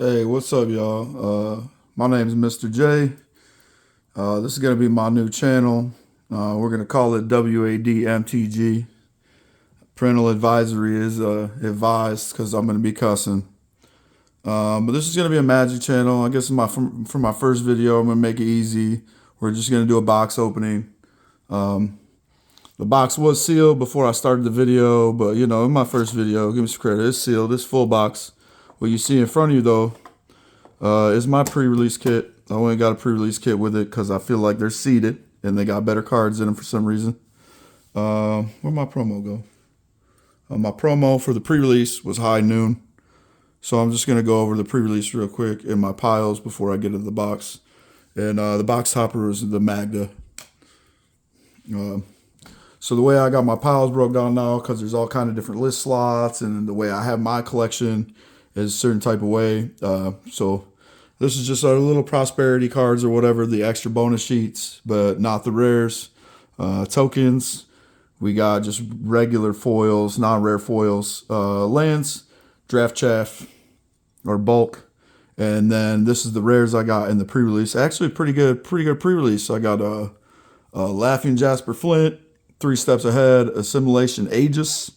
Hey, what's up, y'all? My name is Mr. J. This is going to be my new channel. We're going to call it W.A.D. MTG. Parental advisory is advised because I'm going to be cussing. But this is going to be a magic channel. I guess for my first video, I'm going to make it easy. We're just going to do a box opening. The box was sealed before I started the video, but you know, in my first video, give me some credit, it's sealed, it's full box. What you see in front of you though, is my pre-release kit. I only got a pre-release kit with it because I feel like they're seeded and they got better cards in them for some reason. Where'd my promo go? My promo for the pre-release was high noon. So I'm just going to go over the pre-release real quick in my piles before I get into the box. And the box topper is the Magda. So the way I got my piles broke down now, because there's all kind of different list slots, and the way I have my collection is a certain type of way. So this is just our little prosperity cards or whatever, the extra bonus sheets, but not the rares. Tokens, we got just regular foils, non-rare foils, lands, draft chaff, or bulk. And then this is the rares I got in the pre-release. Actually, pretty good pre-release. I got a Laughing Jasper Flint, 3 Steps Ahead, Assimilation Aegis,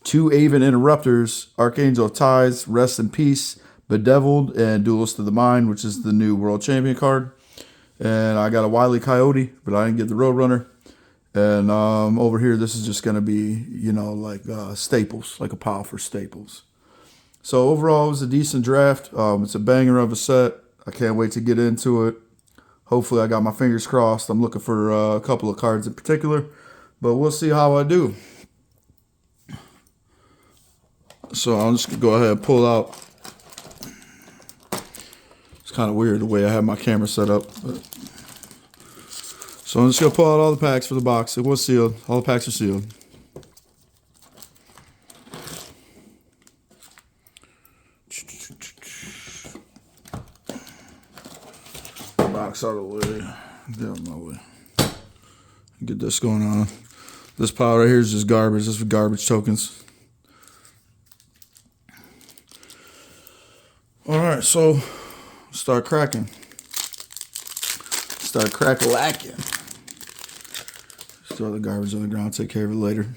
2 Aven Interrupters, Archangel of Tides, Rest in Peace, Bedeviled, and Duelist of the Mind, which is the new World Champion card. And I got a Wily Coyote, but I didn't get the Roadrunner. And over here, this is just going to be, you know, like staples, like a pile for staples. So overall, it was a decent draft. It's a banger of a set. I can't wait to get into it. Hopefully, I got my fingers crossed. I'm looking for a couple of cards in particular, but we'll see how I do. So I'm just going to go ahead and pull out. It's kind of weird the way I have my camera set up. So I'm just going to pull out all the packs for the box. It was sealed. All the packs are sealed. Box out of the way. Get out of my way. Get this going on. This pile right here is just garbage. This is for garbage tokens. Alright, so start cracking. Start crack-a-lacking. Throw the garbage on the ground, take care of it later.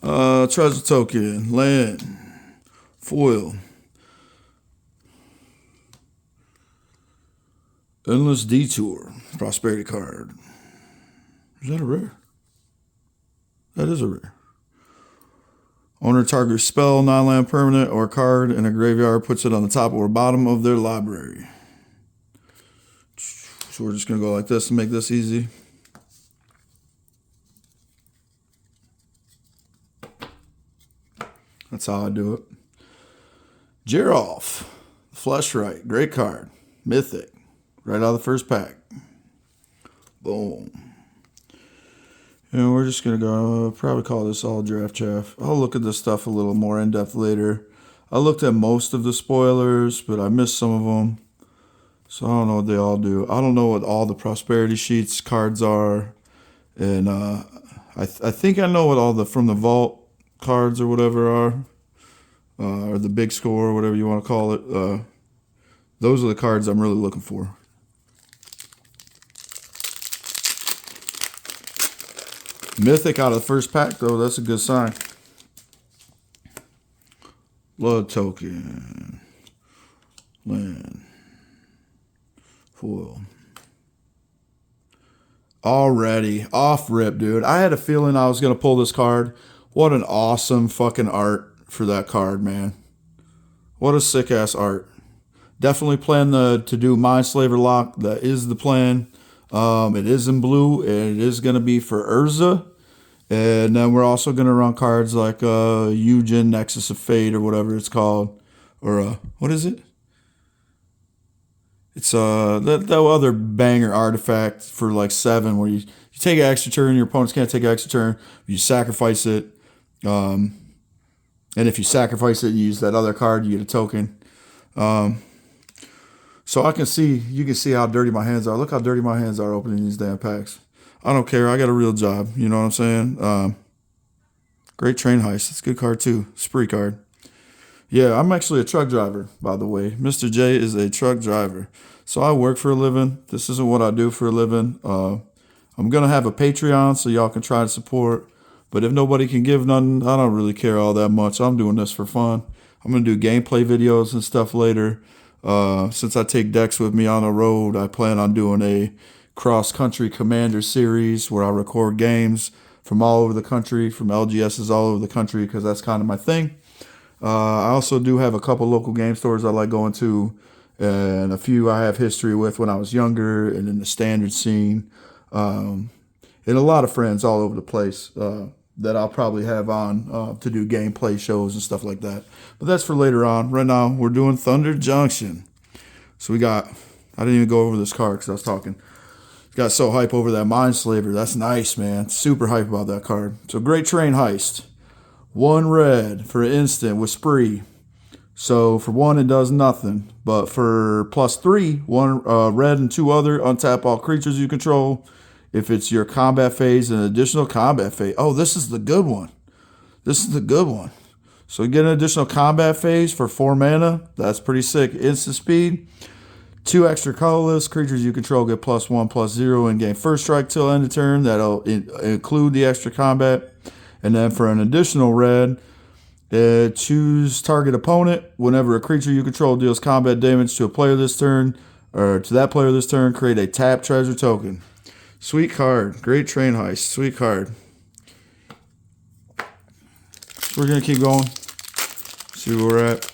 Treasure token, land, foil. Endless Detour, prosperity card. Is that a rare? That is a rare. Owner targets spell, non-land permanent, or card in a graveyard, puts it on the top or bottom of their library. So we're just going to go like this to make this easy. That's how I do it. Giralf, Fleshright, great card. Mythic, right out of the first pack. Boom. And we're just going to go, probably call this all draft chaff. I'll look at this stuff a little more in depth later. I looked at most of the spoilers, but I missed some of them. So I don't know what they all do. I don't know what all the prosperity sheets cards are. And I think I know what all the from the vault cards or whatever are. Or the big score, whatever you want to call it. Those are the cards I'm really looking for. Mythic out of the first pack, though. That's a good sign. Blood token. Land. Foil. Already. Off rip, dude. I had a feeling I was going to pull this card. What an awesome fucking art for that card, man. What a sick-ass art. Definitely plan to do Mindslaver Lock. That is the plan. It is in blue, and it is going to be for Urza. And then we're also going to run cards like Eugen, Nexus of Fate, or whatever it's called. Or, what is it? It's that other banger artifact for like 7, where you take an extra turn, your opponents can't take an extra turn. You sacrifice it. And if you sacrifice it, you use that other card, you get a token. So you can see how dirty my hands are. Look how dirty my hands are opening these damn packs. I don't care. I got a real job. You know what I'm saying? Great Train Heist. It's a good card too. Spree card. Yeah, I'm actually a truck driver, by the way. Mr. J is a truck driver. So I work for a living. This isn't what I do for a living. I'm going to have a Patreon so y'all can try to support. But if nobody can give nothing, I don't really care all that much. I'm doing this for fun. I'm going to do gameplay videos and stuff later. Since I take decks with me on the road, I plan on doing a cross-country commander series where I record games from all over the country, from LGSs all over the country, because that's kind of my thing. I also do have a couple local game stores I like going to, and a few I have history with when I was younger and in the standard scene, and a lot of friends all over the place that I'll probably have on to do gameplay shows and stuff like that. But that's for later on. Right now, we're doing Thunder Junction. So we got, I didn't even go over this card because I was talking. Got so hype over that Mindslaver. That's nice, man. Super hype about that card. So Great Train Heist. 1 red for an instant with Spree. So for 1, it does nothing. But for +3, 1 red and 2 other, untap all creatures you control. If it's your combat phase, an additional combat phase. Oh, this is the good one. This is the good one. So you get an additional combat phase for 4 mana. That's pretty sick. Instant speed. 2 extra colorless. Creatures you control get +1/+0 and gain first strike till end of turn. That'll include the extra combat. And then for an additional red, choose target opponent. Whenever a creature you control deals combat damage to a player this turn, or to that player this turn, create a tap treasure token. Sweet card. Great Train Heist. Sweet card. So we're going to keep going. See where we're at.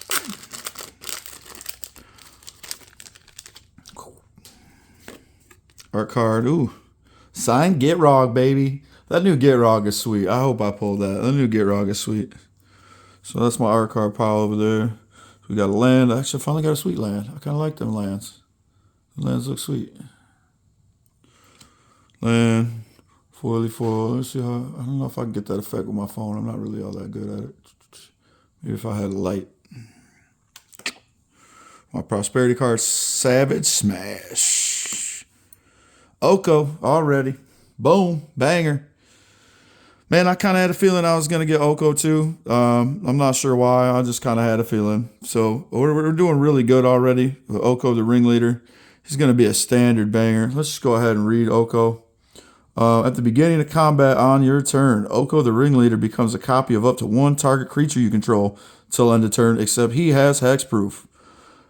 Our card. Ooh. Signed Gitrog, baby. That new Gitrog is sweet. I hope I pulled that. That new Gitrog is sweet. So that's my art card pile over there. So we got a land. I actually finally got a sweet land. I kind of like them lands. The lands look sweet. Land. Foily foil. Let's see how. I don't know if I can get that effect with my phone. I'm not really all that good at it. Maybe if I had a light. My prosperity card. Savage Smash. Oko already. Boom. Banger. Man, I kind of had a feeling I was going to get Oko too. I'm not sure why. I just kind of had a feeling. So we're doing really good already. With Oko, the ringleader. He's going to be a standard banger. Let's just go ahead and read Oko. At the beginning of combat on your turn, Oko, the ringleader, becomes a copy of up to 1 target creature you control till end of turn, except he has hexproof.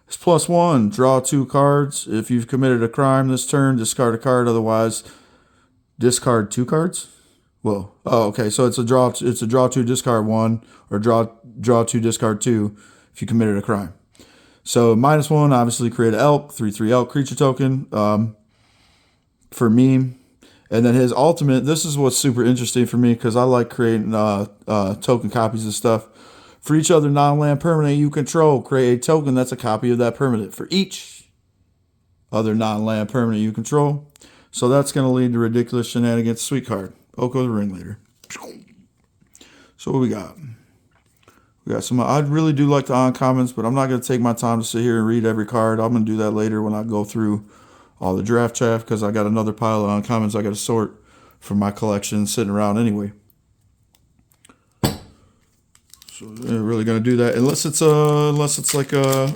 It's +1. Draw 2 cards. If you've committed a crime this turn, discard a card. Otherwise, discard 2 cards. Well, oh, okay. So it's a draw 2, discard 1, or draw 2, discard 2 if you committed a crime. So -1, obviously create an elk, 3/3 elk creature token for meme. And then his ultimate, this is what's super interesting for me because I like creating token copies of stuff. For each other non-land permanent you control, create a token that's a copy of that permanent for each other non-land permanent you control. So that's going to lead to ridiculous shenanigans. Sweet card. Oko the ringleader. So what we got? We got some. I really do like the uncommons, but I'm not going to take my time to sit here and read every card. I'm going to do that later when I go through all the draft chaff because I got another pile of uncommons I got to sort from my collection sitting around anyway. So they're really going to do that unless it's like a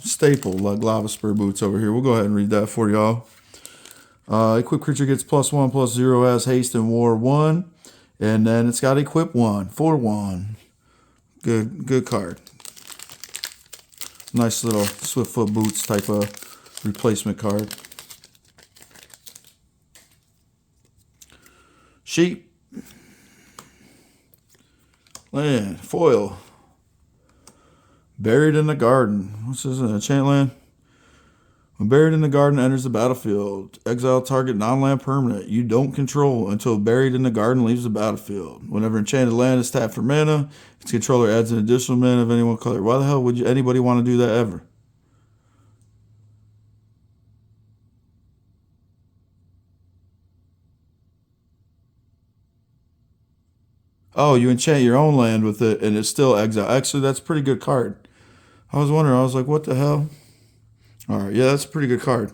staple like Lava Spur Boots over here. We'll go ahead and read that for y'all. Equip creature gets +1/+0 as haste and war 1. And then it's got equip 1 for 1. Good card. Nice little Swiftfoot Boots type of replacement card. Sheep. Land. Foil. Buried in the Garden. What's this? An enchant land? When Buried in the Garden enters the battlefield, exile target non-land permanent you don't control until Buried in the Garden leaves the battlefield. Whenever enchanted land is tapped for mana, its controller adds an additional mana of any one color. Why the hell would anybody want to do that ever? Oh, you enchant your own land with it and it's still exile. Actually, that's a pretty good card. I was wondering, I was like, what the hell? All right, yeah, that's a pretty good card.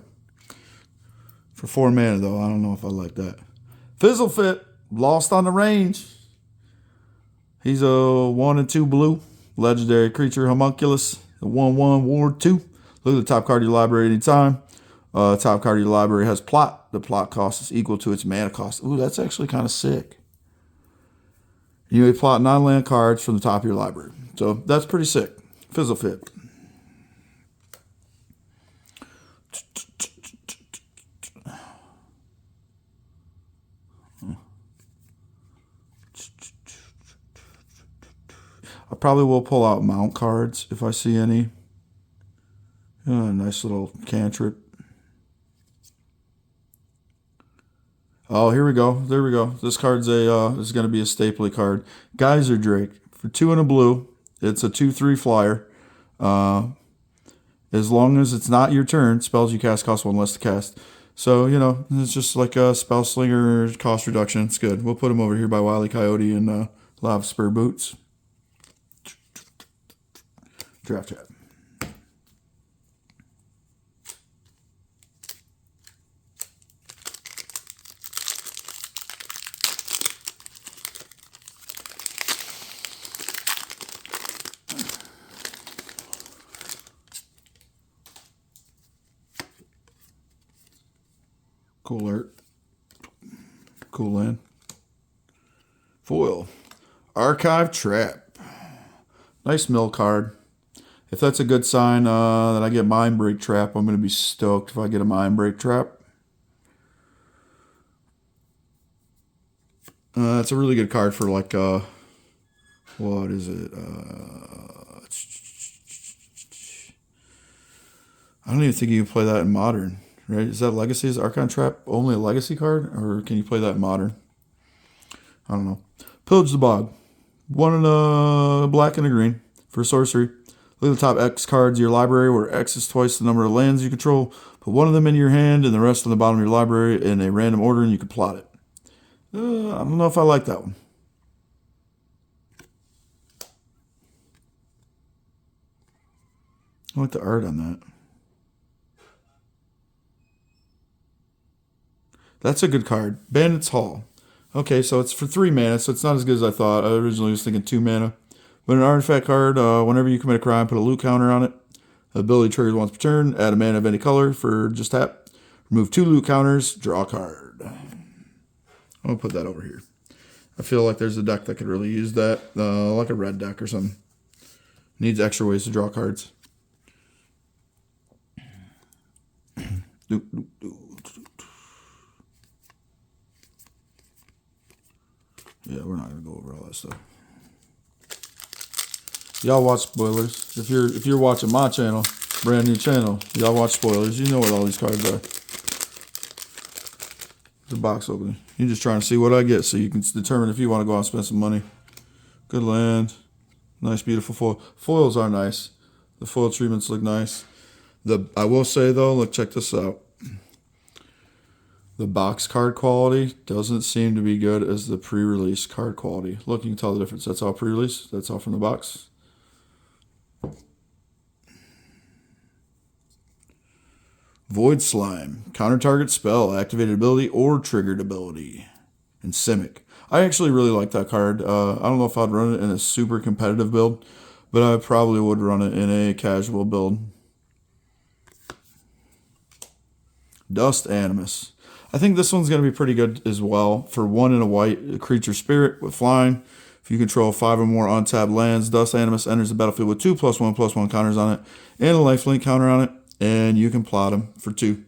For 4 mana, though, I don't know if I like that. Fizzlefit, Lost on the Range. He's a 1 and 2 blue. Legendary creature Homunculus, the 1/1 Ward 2. Look at the top card of your library anytime. Top card of your library has plot. The plot cost is equal to its mana cost. Ooh, that's actually kind of sick. You may plot non-land cards from the top of your library. So that's pretty sick. Fizzle Fit. I probably will pull out mount cards if I see any. Nice little cantrip. Oh, here we go. There we go. This card's this is going to be a stapley card. Geyser Drake for 2 and a blue. It's a 2/3 flyer. As long as it's not your turn, spells you cast cost 1 less to cast. So, you know, it's just like a Spell Slinger cost reduction. It's good. We'll put him over here by Wile E. Coyote and Lava Spur Boots. Draft chat. Cool art. Cool land. Foil. Archive Trap. Nice mill card. If that's a good sign that I get Mind Break Trap, I'm going to be stoked if I get a Mind Break Trap. It's a really good card for like, what is it? I don't even think you can play that in Modern, right? Is that Legacy? Is Archon Trap only a Legacy card? Or can you play that in Modern? I don't know. Pillage the Bog. 1 and a black and a green for sorcery. Look at the top X cards of your library, where X is twice the number of lands you control. Put 1 of them into your hand and the rest on the bottom of your library in a random order, and you can plot it. I don't know if I like that one. I like the art on that. That's a good card. Bandit's Hall. Okay, so it's for 3 mana, so it's not as good as I thought. I originally was thinking 2 mana. But an artifact card, whenever you commit a crime, put a loot counter on it. Ability triggers once per turn. Add a mana of any color for just tap. Remove 2 loot counters. Draw a card. I'm going to put that over here. I feel like there's a deck that could really use that. Like a red deck or something. Needs extra ways to draw cards. Yeah, we're not going to go over all that stuff. Y'all watch spoilers. If you're watching my channel, brand new channel, y'all watch spoilers. You know what all these cards are. The box opening. You're just trying to see what I get so you can determine if you want to go out and spend some money. Good land. Nice, beautiful foil. Foils are nice. The foil treatments look nice. I will say though, look, check this out. The box card quality doesn't seem to be good as the pre-release card quality. Look, you can tell the difference. That's all pre-release. That's all from the box. Void Slime. Counter target spell, activated ability, or triggered ability. And Simic. I actually really like that card. I don't know if I'd run it in a super competitive build, but I probably would run it in a casual build. Dust Animus. I think this one's going to be pretty good as well. For 1 and a white, a creature spirit with flying. If you control 5 or more untapped lands, Dust Animus enters the battlefield with 2+1/+1 counters on it and a lifelink counter on it, and you can plot them for 2.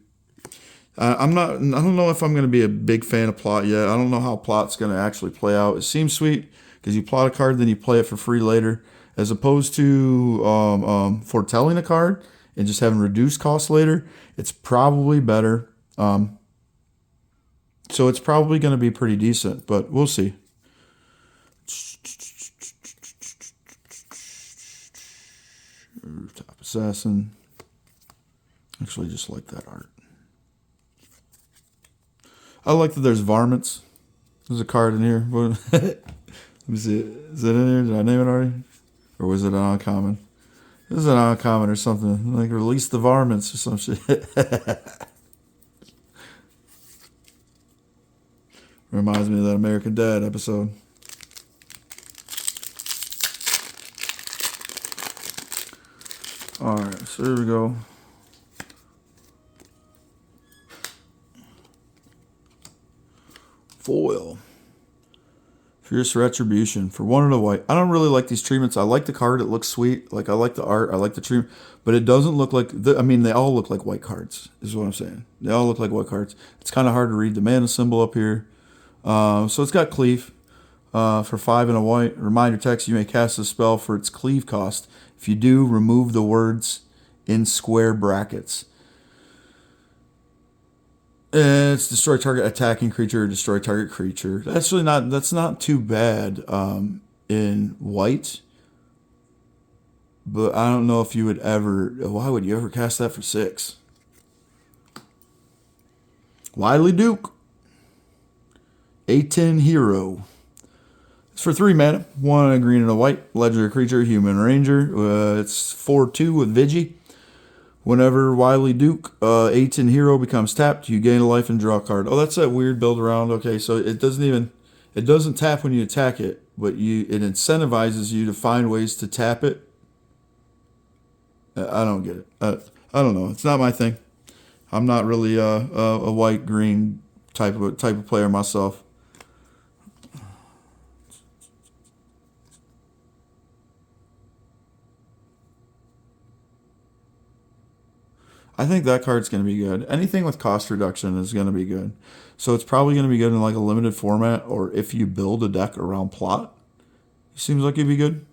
I don't know if I'm going to be a big fan of plot yet. I don't know how plot's going to actually play out. It seems sweet because you plot a card, then you play it for free later, as opposed to foretelling a card and just having reduced costs later. It's probably better. So it's probably going to be pretty decent, but we'll see. Top Assassin. Actually, just like that art. I like that there's varmints. There's a card in here. Let me see. Is it in here? Did I name it already? Or was it an uncommon? This is an uncommon or something. Like release the varmints or some shit. Reminds me of that American Dad episode. Alright, so here we go. Foil. Fierce Retribution for 1 and a white. I don't really like these treatments. I like the card. It looks sweet. Like, I like the art. I like the treatment. But it doesn't look like... I mean, they all look like white cards, is what I'm saying. They all look like white cards. It's kind of hard to read the mana symbol up here. So it's got cleave for 5 and a white. Reminder text, you may cast a spell for its cleave cost. If you do, remove the words in square brackets. It's destroy target attacking creature or destroy target creature. That's not too bad in white. But I don't know if you would ever... Why would you ever cast that for 6? Wily Duke. A10 Hero. It's for 3 mana. 1 a green and a white. Legendary creature, human ranger. It's 4/2 with Vigi. Whenever Wily Duke, A10 Hero becomes tapped, you gain a life and draw a card. Oh, that's that weird build around. Okay, so it doesn't tap when you attack it, but it incentivizes you to find ways to tap it. I don't get it. I don't know. It's not my thing. I'm not really a white green type of player myself. I think that card's going to be good. Anything with cost reduction is going to be good. So it's probably going to be good in like a limited format, or if you build a deck around plot. It seems like it'd be good.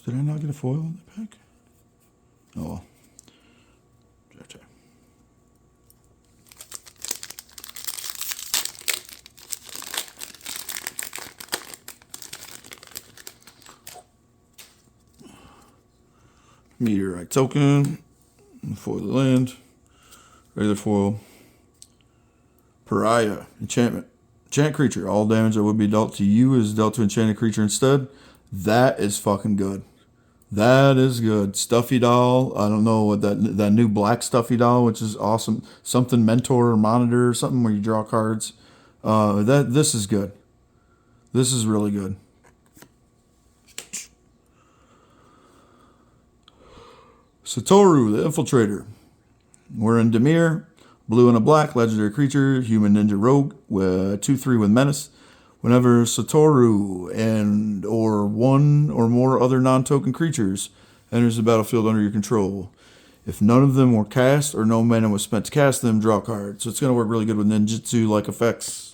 Did I not get a foil in the pack? Oh well. Meteorite token, foil the land, regular foil, pariah, enchantment. Enchant creature, all damage that would be dealt to you is dealt to enchanted creature instead. That is fucking good. That is good. Stuffy doll, I don't know what that new black stuffy doll, which is awesome. Something mentor or monitor or something where you draw cards. This is good. This is really good. Satoru, the Infiltrator. We're in Dimir. Blue and a black, legendary creature, human ninja rogue, 2/3 with menace. Whenever Satoru and or 1 or more other non-token creatures enters the battlefield under your control, if none of them were cast or no mana was spent to cast them, draw a card. So it's going to work really good with ninjutsu-like effects.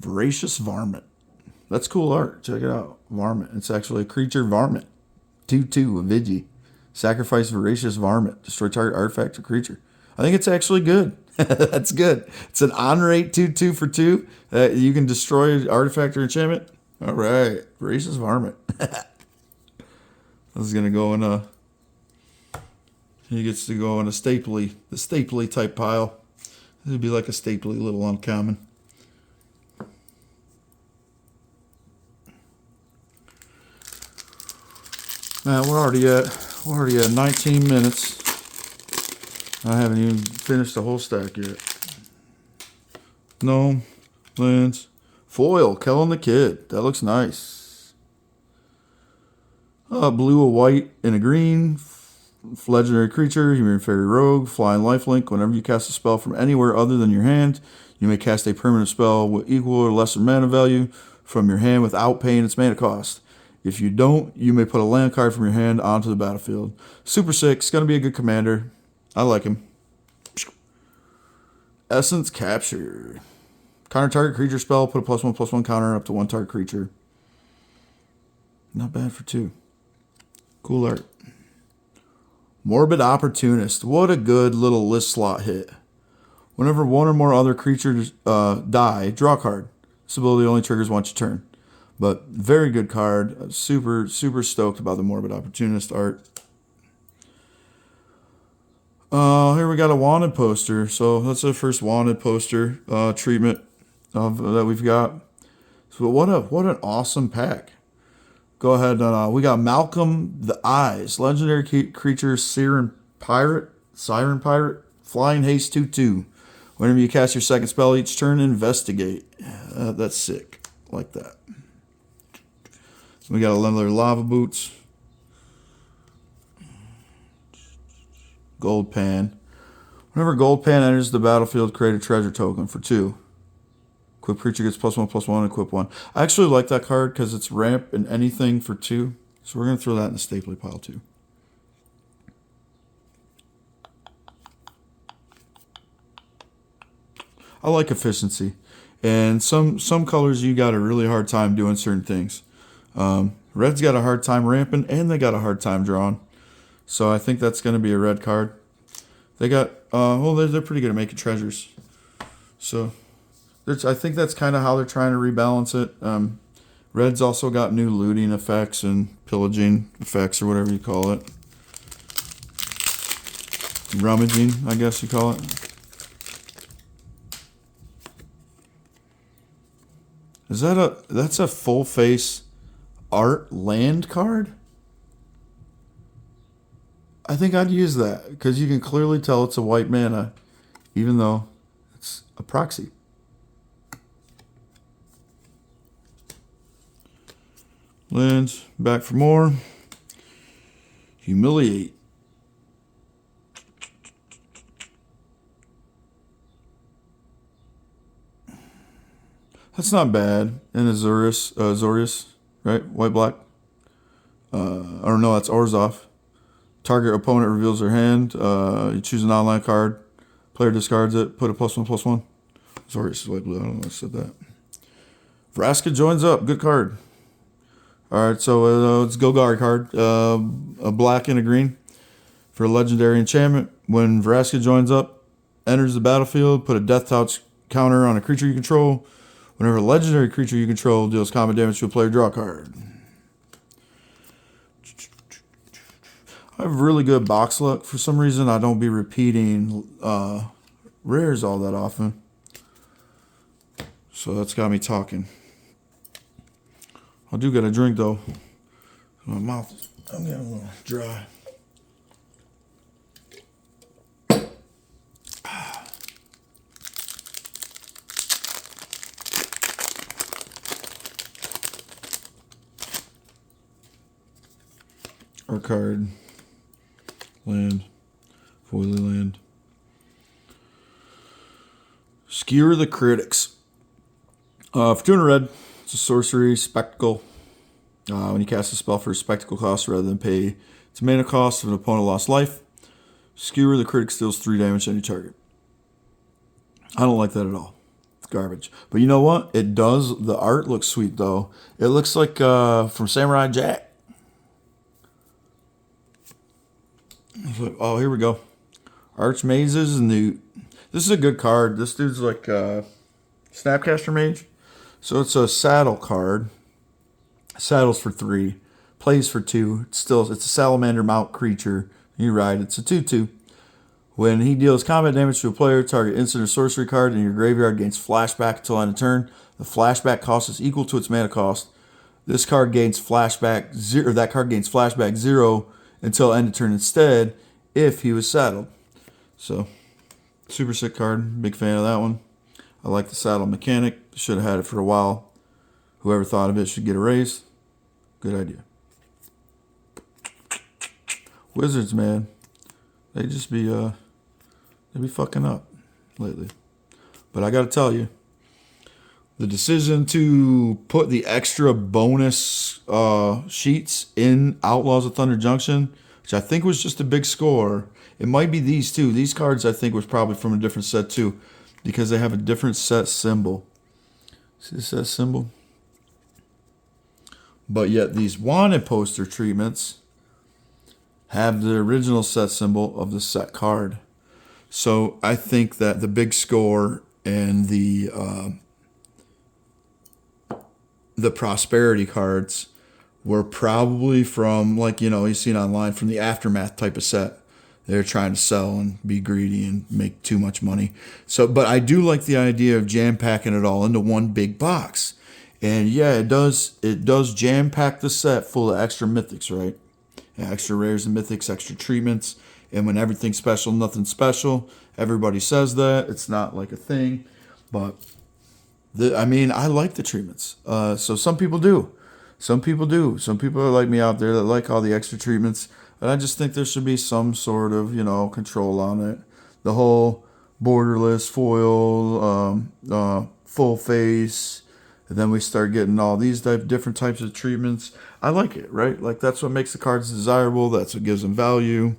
Voracious Varmint. That's cool art. Check it out. Varmint. It's actually a creature varmint. 2/2 with Vigi. Sacrifice Voracious Varmint. Destroy target artifact or creature. I think it's actually good. That's good. It's an on-rate 2/2 for 2. You can destroy artifact or enchantment. All right. Voracious Varmint. This is going to go in a... He gets to go in the Stapley type pile. This would be like a Stapley little uncommon. Man, we're already at 19 minutes. I haven't even finished the whole stack yet. No, lands, foil, Kellen the Kid. That looks nice. Blue, a white, and a green. Legendary creature, human fairy rogue, flying lifelink. Whenever you cast a spell from anywhere other than your hand, you may cast a permanent spell with equal or lesser mana value from your hand without paying its mana cost. If you don't, you may put a land card from your hand onto the battlefield. Super sick. It's going to be a good commander. I like him. Essence Capture. Counter target creature spell. Put a +1/+1 counter up to 1 target creature. Not bad for 2. Cool art. Morbid Opportunist. What a good little list slot hit. Whenever 1 or more other creatures die, draw a card. This ability only triggers once your turn. But very good card. Super, super stoked about the Morbid Opportunist art. Here we got a wanted poster. So that's the first wanted poster treatment of that we've got. So what an awesome pack. Go ahead and we got Malcolm the Eyes, legendary creature, Siren Pirate, Flying Haste 2/2. Whenever you cast your second spell each turn, investigate. That's sick. Like that. We got another Lava Boots. Gold Pan. Whenever Gold Pan enters the battlefield, create a treasure token for 2. Equip creature gets +1/+1, equip 1. I actually like that card because it's ramp and anything for 2. So we're going to throw that in the stapler pile too. I like efficiency. And some colors you got a really hard time doing certain things. Red's got a hard time ramping and they got a hard time drawing. So I think that's going to be a red card. They got, they're pretty good at making treasures. So I think that's kind of how they're trying to rebalance it. Red's also got new looting effects and pillaging effects or whatever you call it. Rummaging, I guess you call it. That's a full face art land card? I think I'd use that because you can clearly tell it's a white mana, even though it's a proxy. Lands, back for more. Humiliate. That's not bad. And Azorius, right? White black. Or no, that's Orzhov. Target opponent reveals their hand. You choose an online card. Player discards it. Put a +1/+1. Azorius is white blue. I don't know why I said that. Vraska joins up. Good card. Alright, so it's Golgari card. A black and a green for a legendary enchantment. When Vraska joins up, enters the battlefield, put a death touch counter on a creature you control. Whenever a legendary creature you control deals combat damage to a player, draw a card. I have really good box luck. For some reason, I don't be repeating rares all that often. So that's got me talking. I do get a drink though. My mouth, I'm getting a little dry. Our card, land, foily land. Skewer the Critics. For 200 red, it's a sorcery, spectacle. When you cast a spell for a spectacle cost rather than pay its mana cost if an opponent lost life, Skewer the Critic deals 3 damage to any target. I don't like that at all. It's garbage. But you know what? It does. The art looks sweet though. It looks like from Samurai Jack. Oh, here we go. Archmazes Newt. This is a good card. This dude's like Snapcaster Mage. So it's a saddle card. Saddles for 3. Plays for 2. It's a salamander mount creature. You ride. It's a 2/2. When he deals combat damage to a player, target instant or sorcery card in your graveyard gains flashback until end of turn. The flashback cost is equal to its mana cost. This card gains flashback 0. That card gains flashback 0 until end of turn instead if he was saddled. So, super sick card. Big fan of that one. I like the saddle mechanic. Should have had it for a while. Whoever thought of it should get a raise. Good idea. Wizards, man. They just be fucking up lately. But I gotta tell you, the decision to put the extra bonus sheets in Outlaws of Thunder Junction, which I think was just a big score. It might be these two. These cards I think was probably from a different set too, because they have a different set symbol. See the set symbol? But yet these wanted poster treatments have the original set symbol of the set card. So I think that the big score and the prosperity cards were probably from, like, you know, you've seen online from the Aftermath type of set. they're trying to sell and be greedy and make too much money. So, but I do like the idea of jam packing it all into one big box. And yeah, it does jam pack the set full of extra mythics, right? Extra rares and mythics, extra treatments. And when everything's special, nothing's special. Everybody says that. It's not like a thing. But I mean, I like the treatments. So some people do. Some people do. Some people are like me out there that like all the extra treatments. And I just think there should be some sort of, control on it. The whole borderless foil, full face. And then we start getting all these different types of treatments. I like it, right? Like, that's what makes the cards desirable. That's what gives them value.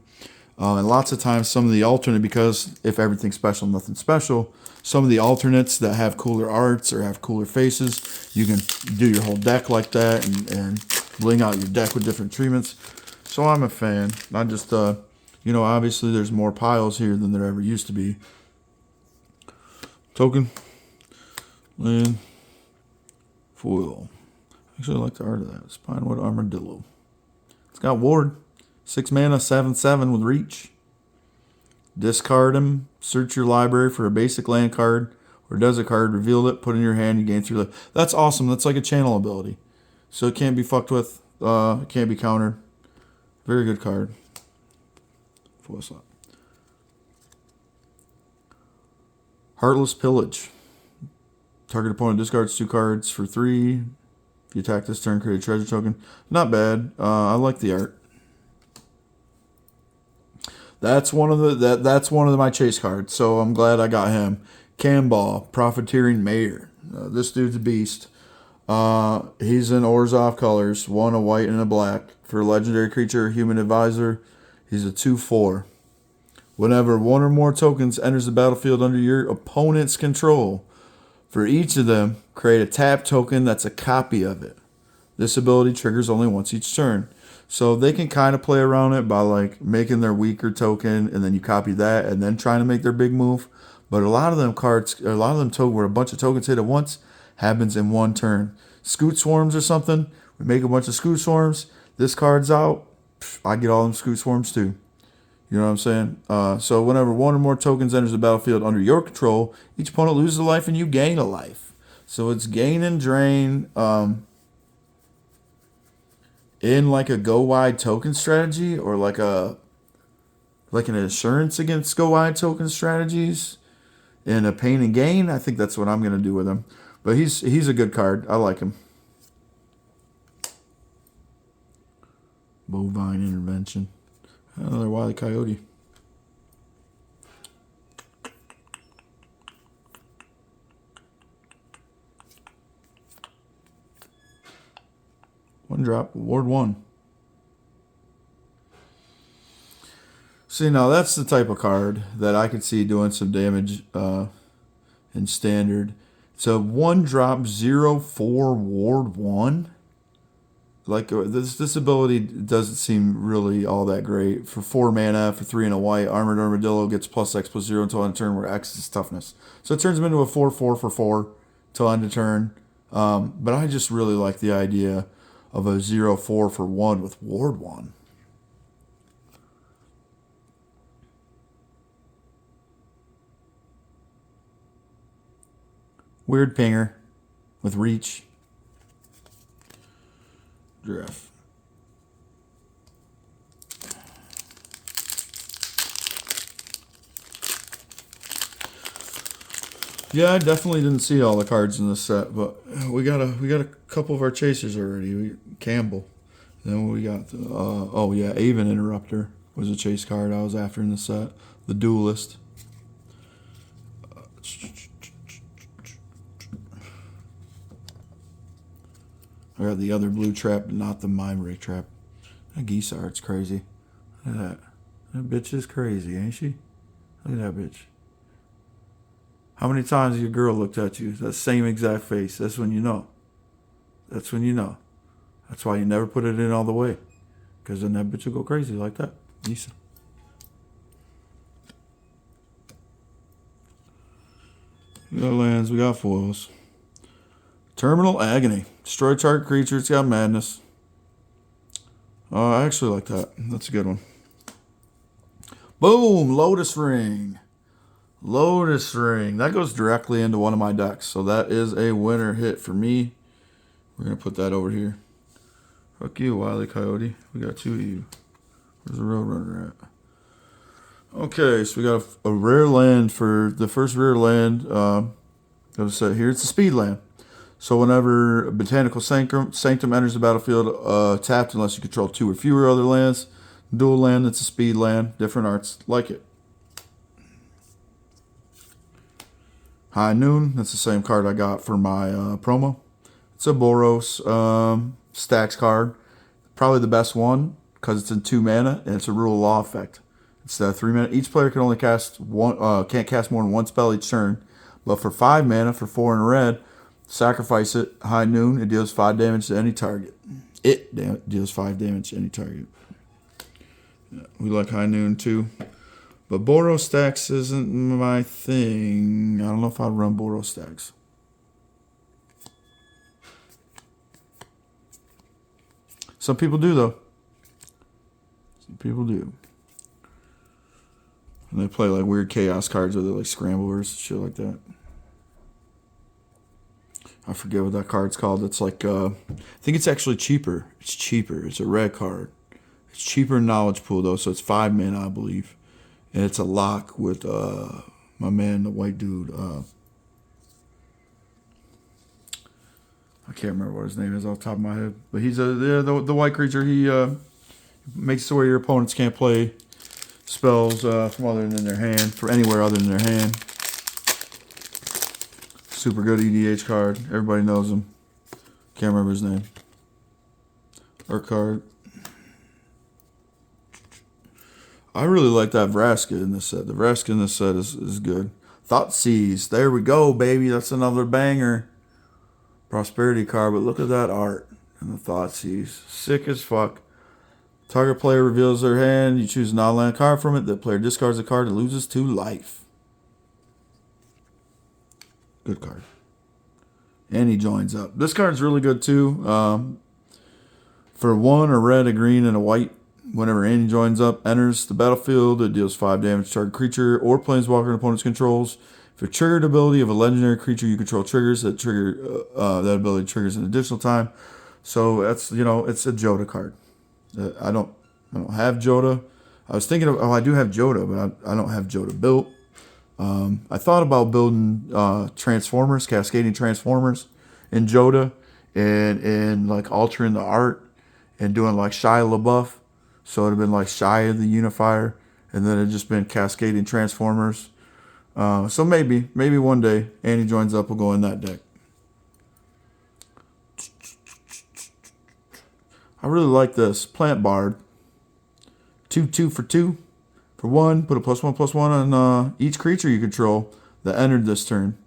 And lots of times some of the alternate, because if everything's special, nothing special, some of the alternates that have cooler arts or have cooler faces, you can do your whole deck like that and bling out your deck with different treatments. So I'm a fan. I just, obviously there's more piles here than there ever used to be. Token. Land. Foil. Actually, I like the art of that. Spinewood Armadillo. It's got Ward. 6 mana, 7/7 with reach. Discard him. Search your library for a basic land card or desert card. Reveal it. Put it in your hand. You gain 3 life. That's awesome. That's like a channel ability. So it can't be fucked with. It can't be countered. Very good card. Foil slot. Heartless Pillage. Target opponent discards 2 cards for 3. If you attack this turn, create a treasure token. Not bad. I like the art. That's one of my chase cards. So I'm glad I got him. Camball, Profiteering Mayor. This dude's a beast. He's in Orzhov colors, 1 a white and a black. For a legendary creature, human advisor, he's a 2/4. Whenever 1 or more tokens enters the battlefield under your opponent's control, for each of them, create a tap token that's a copy of it. This ability triggers only once each turn. So they can kind of play around it by like making their weaker token and then you copy that and then trying to make their big move. But a lot of them tokens where a bunch of tokens hit at once happens in 1 turn. Scoot Swarms or something. We make a bunch of Scoot Swarms. This card's out. I get all them Scoot Swarms too. You know what I'm saying? So whenever 1 or more tokens enters the battlefield under your control, each opponent loses a life and you gain a life. So it's gain and drain in like a go wide token strategy or like an insurance against go wide token strategies in a pain and gain. I think that's what I'm going to do with him. But he's a good card. I like him. Bovine Intervention. Another Wile E. Coyote. One drop, Ward 1. See, now that's the type of card that I could see doing some damage in standard. So 1 drop, 0/4 Ward 1. Like this ability doesn't seem really all that great. For 4 mana, for 3 and a white, Armored Armadillo gets +X+0 until end of turn, where X is toughness. So it turns him into a 4/4 for 4 till end of turn. But I just really like the idea of a 0/4 for 1 with Ward 1. Weird Pinger with reach. Giraffe. Yeah, I definitely didn't see all the cards in this set, but we got a couple of our chasers already. Campbell. Then we got Avon Interrupter was a chase card I was after in the set. The Duelist. I got the other blue trap, not the Mime Ray trap. That geese art's crazy. Look at that. That bitch is crazy, ain't she? Look at that bitch. How many times your girl looked at you? That same exact face. That's when you know. That's when you know. That's why you never put it in all the way. Because then that bitch will go crazy like that. Lisa. We got lands, we got foils. Terminal Agony. Destroy target creature, it's got madness. I actually like that. That's a good one. Boom, Lotus Ring. Lotus Ring. That goes directly into one of my decks. So that is a winner hit for me. We're going to put that over here. Fuck you, Wile E. Coyote. We got two of you. Where's the Roadrunner at? Okay, so we got a rare land for the first rare land. Got to set here. It's a speed land. So whenever Botanical Sanctum enters the battlefield, tapped unless you control 2 or fewer other lands. Dual land, it's a speed land. Different arts. Like it. High Noon, that's the same card I got for my promo. It's a Boros stacks card. Probably the best one because it's in 2 mana and it's a rule of law effect. It's 3 mana. Each player can only cast one, can't cast more than 1 spell each turn. But for 5 mana, for 4 in red, sacrifice it. High Noon, it deals 5 damage to any target. It deals 5 damage to any target. Yeah, we like High Noon too. But Boros stacks isn't my thing. I don't know if I'd run Boros stacks. Some people do, though. Some people do. And they play like weird chaos cards where they're like scramblers, shit like that. I forget what that card's called. It's like, I think it's actually cheaper. It's cheaper. It's a red card. It's cheaper in Knowledge Pool, though, so it's 5 mana, I believe. And it's a lock with my man, the white dude. I can't remember what his name is off the top of my head. But he's the white creature. He makes it so your opponents can't play spells from other than their hand, for anywhere other than their hand. Super good EDH card. Everybody knows him. Can't remember his name. Or card. I really like that Vraska in this set. The Vraska in this set is good. Thoughtseize. There we go, baby. That's another banger. Prosperity card, but look at that art and the Thoughtseize. Sick as fuck. Target player reveals their hand. You choose a non-land card from it. The player discards a card and loses 2 life. Good card. And he joins up. This card's really good too. For 1, a red, a green, and a white. Whenever Annie joins up, enters the battlefield, it deals 5 damage to target creature or planeswalker an opponent's controls. If a triggered ability of a legendary creature you control triggers, that ability triggers an additional time. So that's, it's a Joda card. I don't have Joda. I was thinking of, I do have Joda, but I don't have Joda built. I thought about building Transformers, cascading Transformers in Joda, and like altering the art and doing like Shia LaBeouf. So it'd have been like Shia the Unifier, and then it'd just been cascading Transformers. So maybe one day Annie joins up, will go in that deck. I really like this Plant Bard. 2/2 for 2. For 1, put a +1/+1 on each creature you control that entered this turn.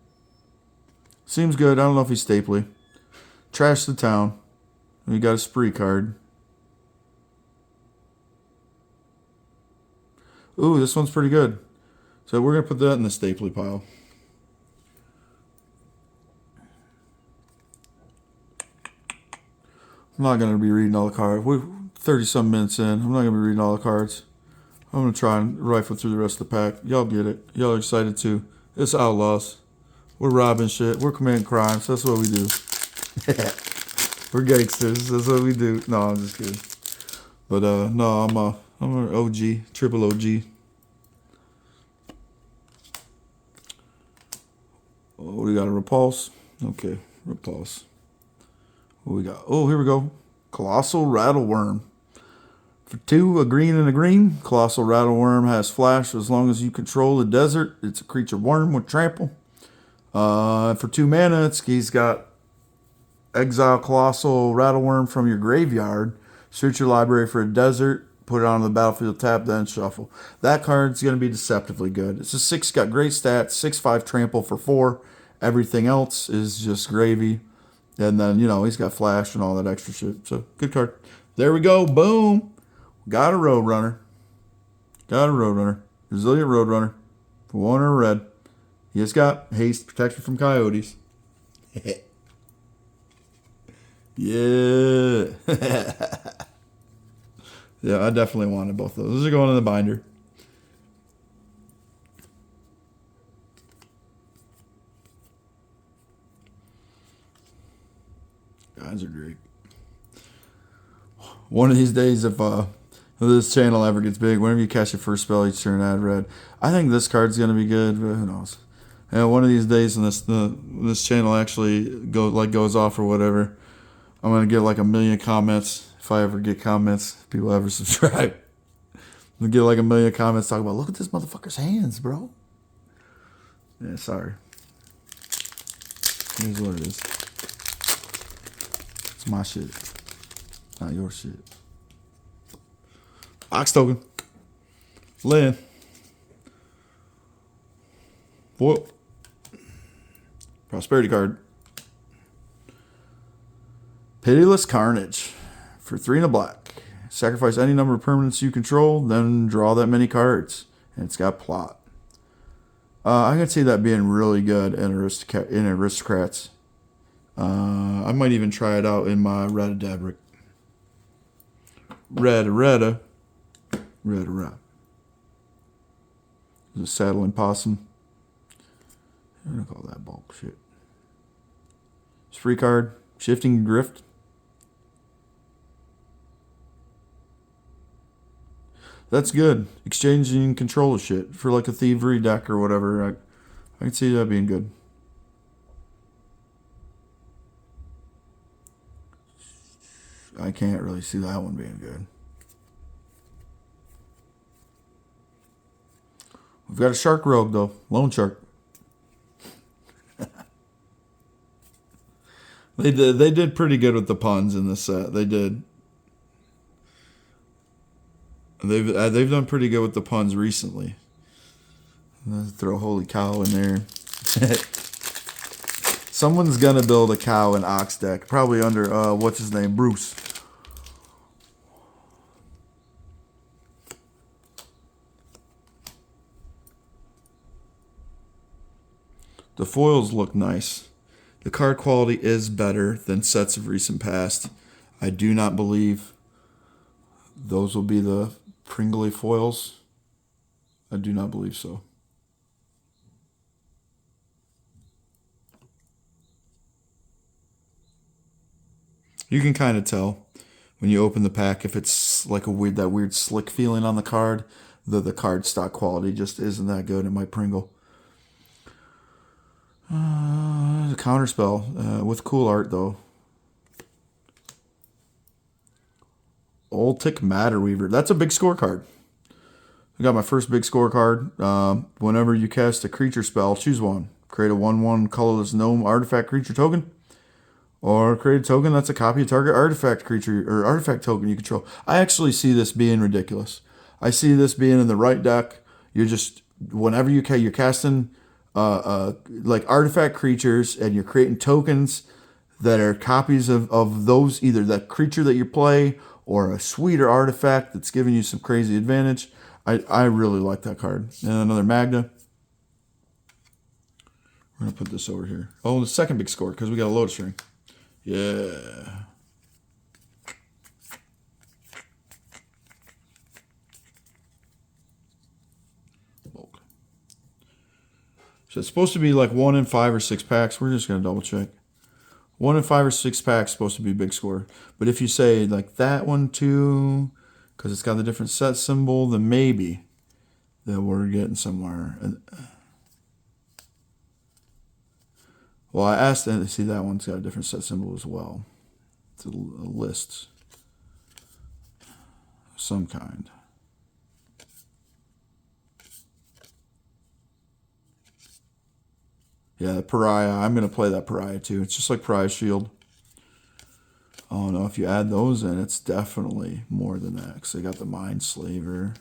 Seems good. I don't know if he's staply. Trash the town. We got a spree card. Ooh, this one's pretty good. So we're going to put that in the staply pile. I'm not going to be reading all the cards. We're 30-some minutes in. I'm not going to be reading all the cards. I'm going to try and rifle through the rest of the pack. Y'all get it. Y'all are excited too. It's Outlaws. We're robbing shit. We're committing crimes. That's what we do. We're gangsters. That's what we do. No, I'm just kidding. But no, I'm an OG. Triple OG. Oh, we got a Repulse. Okay, Repulse. What we got? Oh, here we go. Colossal Rattleworm. For 2, a green and a green. Colossal Rattleworm has flash as long as you control the desert. It's a creature worm with trample. For 2 mana, he's got exile Colossal Rattleworm from your graveyard. Search your library for a desert. Put it on the battlefield, tap, then shuffle. That card's going to be deceptively good. It's a 6, got great stats. 6/5 trample for 4. Everything else is just gravy. And then, he's got flash and all that extra shit. So, good card. There we go. Boom. Got a Roadrunner. Resilient Roadrunner. For 1 or red. He has got haste, protection from coyotes. Yeah. Yeah, I definitely wanted both of those. Those are going in the binder. Guys are great. One of these days, if this channel ever gets big, whenever you catch your first spell, each turn add red. I think this card's gonna be good, but who knows? And one of these days, when this channel actually goes off or whatever, I'm gonna get like 1 million comments if I ever get comments. If people ever subscribe, I'm gonna get like 1 million comments talking about, look at this motherfucker's hands, bro. Yeah, sorry. Here's what it is. It's my shit, not your shit. Ox token. Lynn. Foil. Prosperity card. Pitiless Carnage. For 3 and a black. Sacrifice any number of permanents you control, then draw that many cards. And it's got plot. I can see that being really good in Aristocrats. I might even try it out in my Reda. Reda. There's a saddling possum. I'm gonna call that bulk shit. It's free card. Shifting Drift. That's good. Exchanging control of shit for like a thievery deck or whatever. I can see that being good. I can't really see that one being good. We've got a Shark Rogue though. Lone Shark. They did pretty good with the puns in this set. They did. They've done pretty good with the puns recently. Let's throw Holy Cow in there. Someone's gonna build a cow and ox deck, probably under what's his name, Bruce. The foils look nice. The card quality is better than sets of recent past. I do not believe those will be the Pringley foils. I do not believe so. You can kind of tell when you open the pack if it's like that weird slick feeling on the card. The card stock quality just isn't that good. It might Pringle. The counterspell with cool art though. Oltic Matterweaver. That's a big scorecard. I got my first big scorecard. Whenever you cast a creature spell, choose one. Create a 1/1 colorless gnome artifact creature token. Or create a token that's a copy of target artifact creature or artifact token you control. I actually see this being ridiculous. I see this being in the right deck. You're just, whenever you're casting like artifact creatures and you're creating tokens that are copies of those, either that creature that you play or a sweeter artifact that's giving you some crazy advantage. I really like that card. And another Magna. We're going to put this over here. Oh, the second big score because we got a Lotus Ring. Yeah. Bulk. So it's supposed to be like 1 in 5 or 6 packs. We're just going to double check. 1 in 5 or 6 packs supposed to be a big score. But if you say like that one too, because it's got the different set symbol, then maybe that we're getting somewhere. Well, I asked them to see that one's got a different set symbol as well. It's a list of some kind. Yeah, the Pariah. I'm going to play that Pariah too. It's just like Pariah Shield. Oh no, if you add those in, it's definitely more than that. Because they got the Mind Slaver.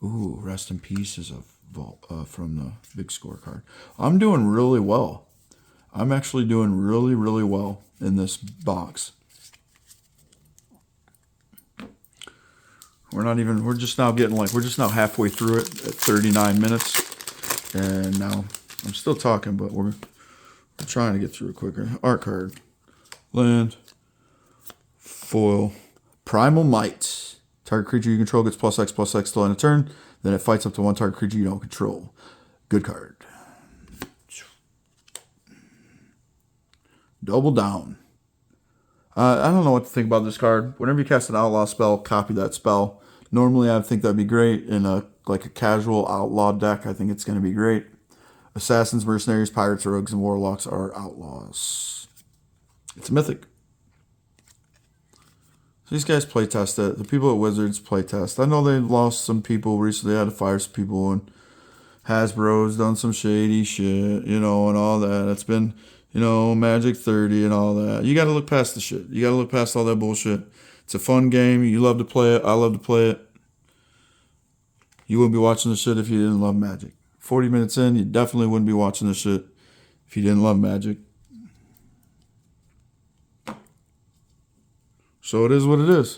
Ooh, Rest in Pieces of from the big scorecard. I'm doing really well. I'm actually doing really, really well in this box. We're just now halfway through it at 39 minutes. And now I'm still talking, but we're trying to get through it quicker. Art card. Land. Foil. Primal Might. Target creature you control gets +X/+X till end of turn. Then it fights up to one target creature you don't control. Good card. Double down. I don't know what to think about this card. Whenever you cast an outlaw spell, copy that spell. Normally, I think that'd be great in a casual outlaw deck. I think it's going to be great. Assassins, mercenaries, pirates, rogues, and warlocks are outlaws. It's mythic. So these guys playtest it. The people at Wizards playtest. I know they lost some people recently. They had to fire some people, and Hasbro's done some shady shit, and all that. It's been, Magic 30 and all that. You got to look past the shit. You got to look past all that bullshit. It's a fun game. You love to play it. I love to play it. You wouldn't be watching this shit if you didn't love Magic. 40 minutes in, you definitely wouldn't be watching this shit if you didn't love Magic. So it is what it is.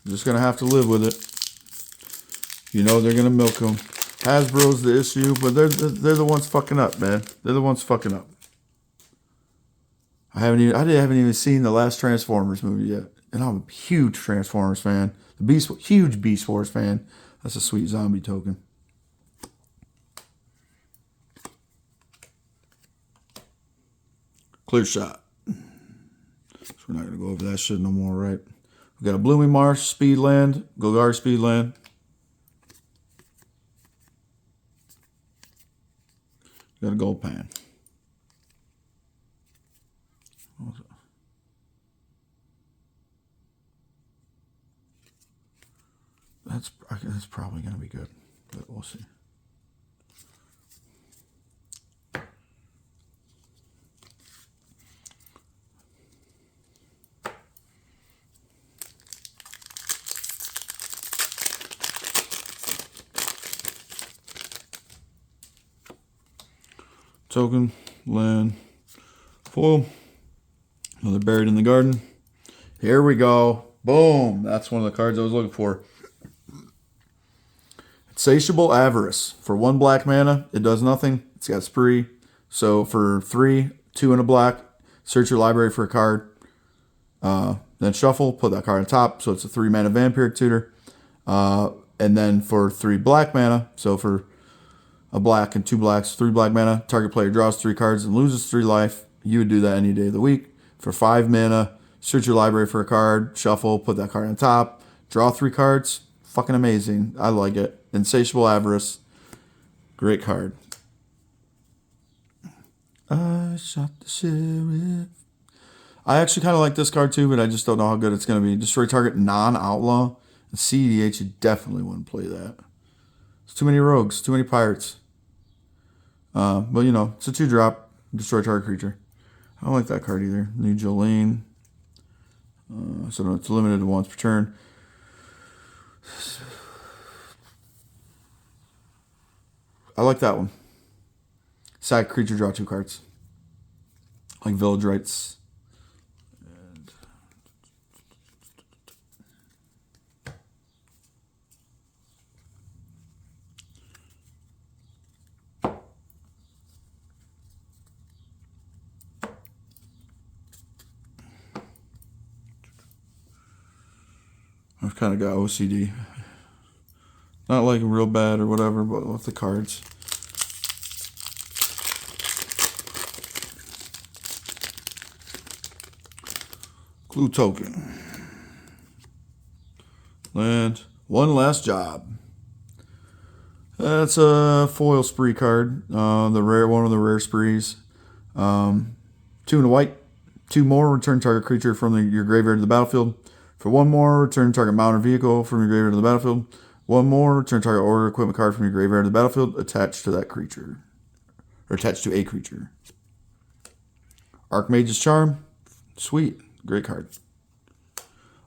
You're just going to have to live with it. They're going to milk them. Hasbro's the issue, but they're the ones fucking up, man. They're the ones fucking up. I haven't even seen the last Transformers movie yet. And I'm a huge Transformers fan. Huge Beast Wars fan. That's a sweet zombie token. Clear shot. So we're not going to go over that shit no more, right? We got a Blooming Marsh, Speedland, Golgari Speedland. Got a gold pan. That's probably going to be good, but we'll see. Token, land, foil. Another Buried in the Garden. Here we go. Boom. That's one of the cards I was looking for. Insatiable Avarice. For 1 black mana, it does nothing. It's got spree. So for 3, 2 and a black, search your library for a card. Then shuffle, put that card on top. So it's a 3 mana vampiric tutor. And then for 3 black mana, so for a black and 2 blacks, 3 black mana, target player draws 3 cards and loses 3 life. You would do that any day of the week. For 5 mana, search your library for a card, shuffle, put that card on top, draw 3 cards. Fucking amazing. I like it. Insatiable Avarice. Great card. I shot the sheriff. I actually kind of like this card too, but I just don't know how good it's going to be. Destroy target non-outlaw. CDH, you definitely wouldn't play that. It's too many rogues, too many pirates. But it's a 2-drop. Destroy target creature. I don't like that card either. New Jolene. So it's limited to once per turn. I like that one. Sack creature, draw 2 cards. Like Village Rites. And I've kind of got OCD. Not like real bad or whatever, but with the cards. Clue token. Land. One Last Job. That's a foil spree card. One of the rare sprees. 2 and a white. 2 more, return target creature from your graveyard to the battlefield. For 1 more, return target mount or vehicle from your graveyard to the battlefield. 1 more, return target order equipment card from your graveyard to the battlefield attached to that creature. Or attached to a creature. Archmage's Charm. Sweet. Great card.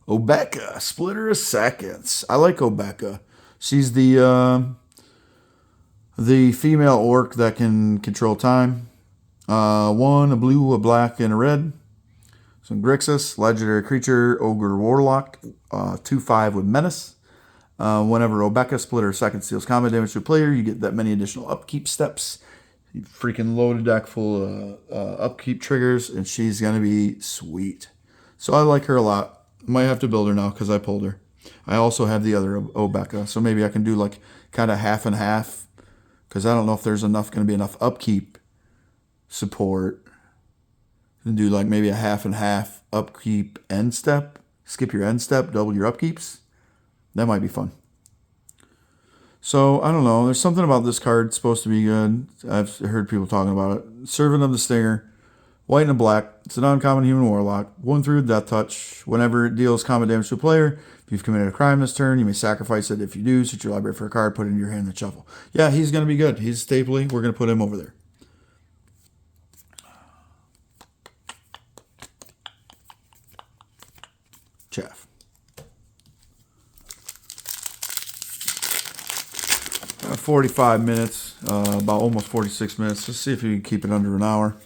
Obeka, Splitter of Seconds. I like Obeka. She's the female orc that can control time. 1, a blue, a black, and a red. Some Grixis, legendary creature, Ogre Warlock. 2/5 with Menace. Whenever Obeka, Splitter of Seconds deals combat damage to a player, you get that many additional upkeep steps. You freaking loaded deck full of upkeep triggers, and she's going to be sweet. So I like her a lot. Might have to build her now because I pulled her. I also have the other Obeka, so maybe I can do kind of half and half because I don't know if there's going to be enough upkeep support, and do like maybe a half and half upkeep end step. Skip your end step, double your upkeeps. That might be fun. So, I don't know. There's something about this card supposed to be good. I've heard people talking about it. Servant of the Stinger. White and a black. It's an uncommon human warlock. 1/3 with death touch. Whenever it deals combat damage to a player, if you've committed a crime this turn, you may sacrifice it. If you do, search your library for a card, put it in your hand, and shuffle. Yeah, he's going to be good. He's staply. We're going to put him over there. Chaff. 45 minutes, about almost 46 minutes. Let's see if we can keep it under an hour.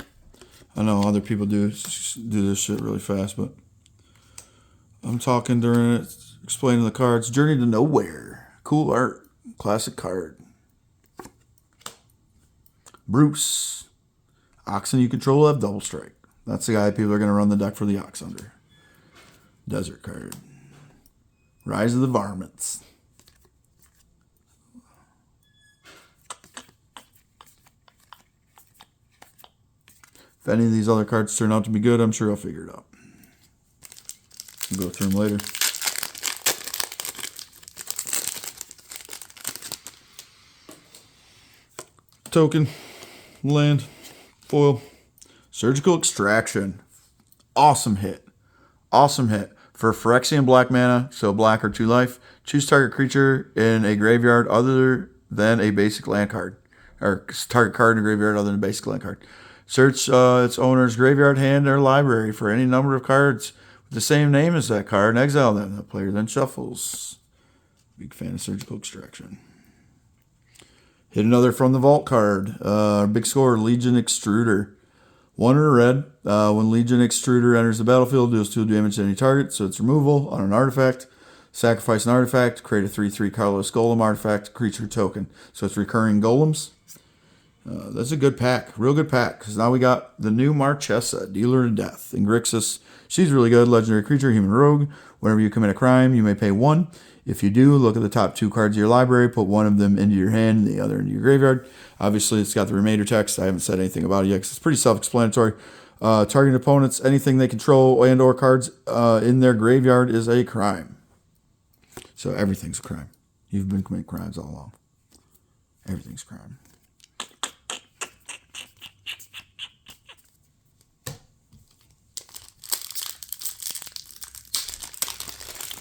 I know other people do this shit really fast, but I'm talking during it, explaining the cards. Journey to Nowhere. Cool art. Classic card. Bruce. Oxen you control have double strike. That's the guy people are going to run the deck for the Ox under. Desert card. Rise of the Varmints. If any of these other cards turn out to be good, I'm sure I'll figure it out. We'll go through them later. Token. Land. Foil. Surgical Extraction. Awesome hit. Awesome hit. For Phyrexian black mana, so black or 2 life, choose target creature in a graveyard other than a basic land card. Or target card in a graveyard other than a basic land card. Search its owner's graveyard, hand, or library for any number of cards with the same name as that card and exile them. The player then shuffles. Big fan of Surgical Extraction. Hit another from the vault card. Big score, Legion Extruder. 1 or a red. When Legion Extruder enters the battlefield, deals 2 damage to any target, so it's removal on an artifact. Sacrifice an artifact, create a 3/3 colorless golem artifact, creature token. So it's recurring golems. That's a good pack, real good pack, because now we got the new Marchesa, Dealer to Death, in Grixis. She's really good, legendary creature, human rogue. Whenever you commit a crime, you may pay 1. If you do, look at the top 2 cards of your library, put one of them into your hand and the other into your graveyard. Obviously, it's got the remainder text. I haven't said anything about it yet because it's pretty self-explanatory. Targeting opponents, anything they control and or cards in their graveyard is a crime. So everything's a crime. You've been committing crimes all along. Everything's a crime.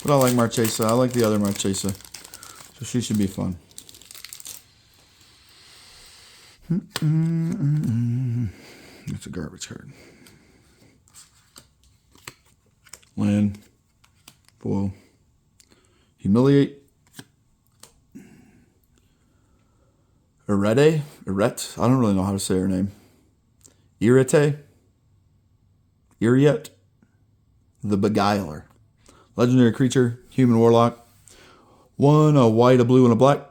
But I like Marchesa. I like the other Marchesa. So she should be fun. It's a garbage card. Land. Foil. Humiliate. Irete? Irete? I don't really know how to say her name. Irete? Iriet? The Beguiler. Legendary creature, human warlock. 1, a white, a blue, and a black.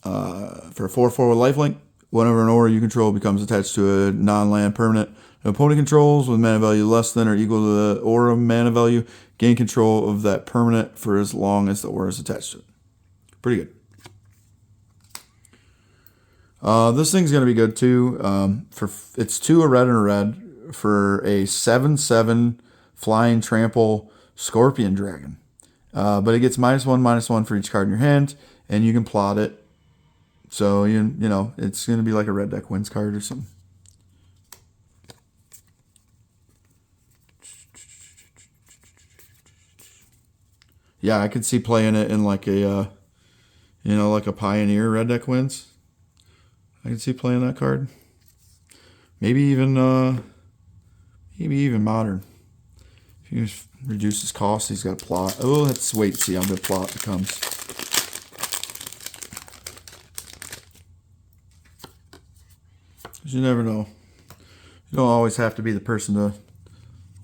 For a 4/4 with lifelink. Whenever an aura you control becomes attached to a non-land permanent an opponent controls with mana value less than or equal to the aura mana value, gain control of that permanent for as long as the aura is attached to it. Pretty good. This thing's going to be good too. It's 2 a red and a red for a 7/7 flying trample Scorpion Dragon. But it gets -1/-1 for each card in your hand, and you can plot it. So, you know, it's going to be like a red deck wins card or something. Yeah, I could see playing it in like a, like a Pioneer red deck wins. I can see playing that card. Maybe even Modern. If you reduce his cost, he's got a plot. Oh, let's wait and see how good plot becomes. Because you never know. You don't always have to be the person to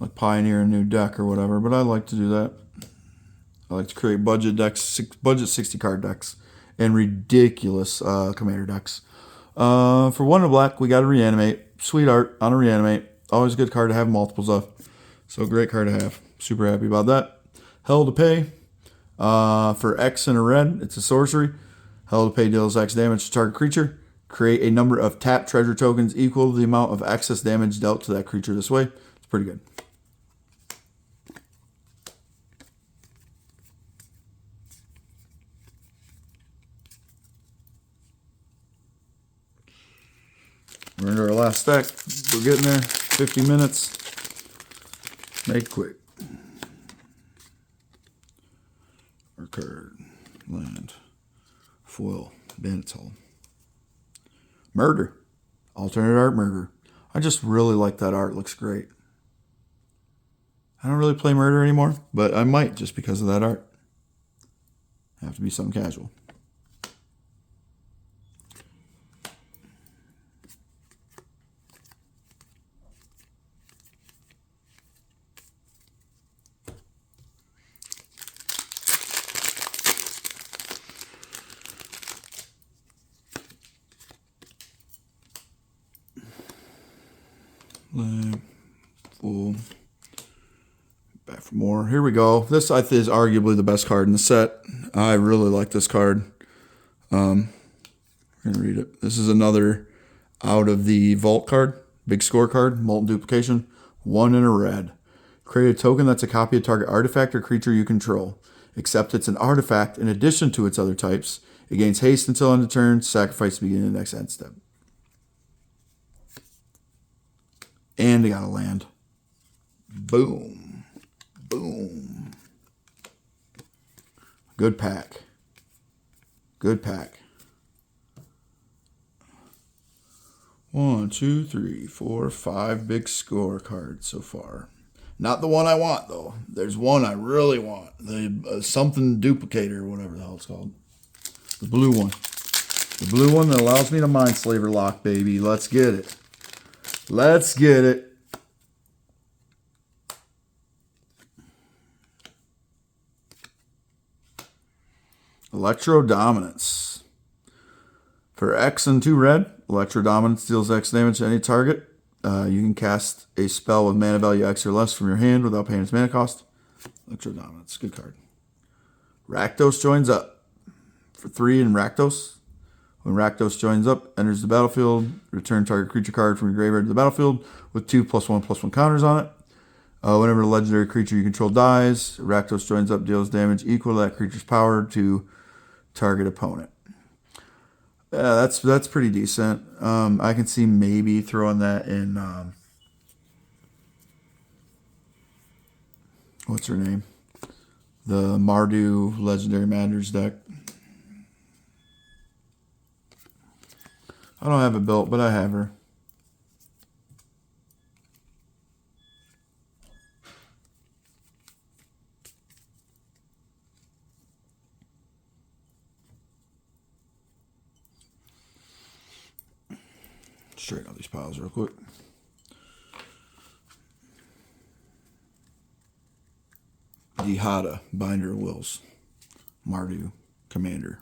like pioneer a new deck or whatever, but I like to do that. I like to create budget decks, budget 60 card decks, and ridiculous commander decks. For 1 in black, we got a Reanimate. Sweet art on a Reanimate. Always a good card to have multiples of. So great card to have. Super happy about that. Hell to Pay. For X and a red, it's a sorcery. Hell to Pay deals X damage to target creature. Create a number of tap treasure tokens equal to the amount of excess damage dealt to that creature this way. It's pretty good. We're into our last stack. We're getting there. 50 minutes. Make it quick. Our card. Land. Foil. Bandit's Hall. Murder. Alternate art murder. I just really like that art. Looks great. I don't really play murder anymore, but I might just because of that art. Have to be something casual. Full. Back for more. Here we go. This I think is arguably the best card in the set. I really like this card. We're gonna read it. This is another out of the vault card. Big score card. Molten duplication. 1 in a red. Create a token that's a copy of target artifact or creature you control. Except it's an artifact in addition to its other types. It gains haste until end of turn. Sacrifice to begin the next end step. And they got a land. Boom. Boom. Good pack. Good pack. 1, 2, 3, 4, 5 big score cards so far. Not the one I want, though. There's one I really want. The something duplicator, or whatever the hell it's called. The blue one. The blue one that allows me to Mindslaver lock, baby. Let's get it. Let's get it. Electro Dominance. For X and 2 red, Electro Dominance deals X damage to any target. You can cast a spell with mana value X or less from your hand without paying its mana cost. Electro Dominance, good card. Rakdos joins up. For 3 in Rakdos. When Rakdos joins up, enters the battlefield, return target creature card from your graveyard to the battlefield with 2+1/+1 counters on it. Whenever a legendary creature you control dies, Rakdos joins up, deals damage equal to that creature's power to target opponent. Yeah, that's pretty decent. I can see maybe throwing that in. What's her name? The Mardu Legendary Manders deck. I don't have it built, but I have her. Straighten out these piles real quick. W.a.D, Binder of Wills. Mardu, Commander.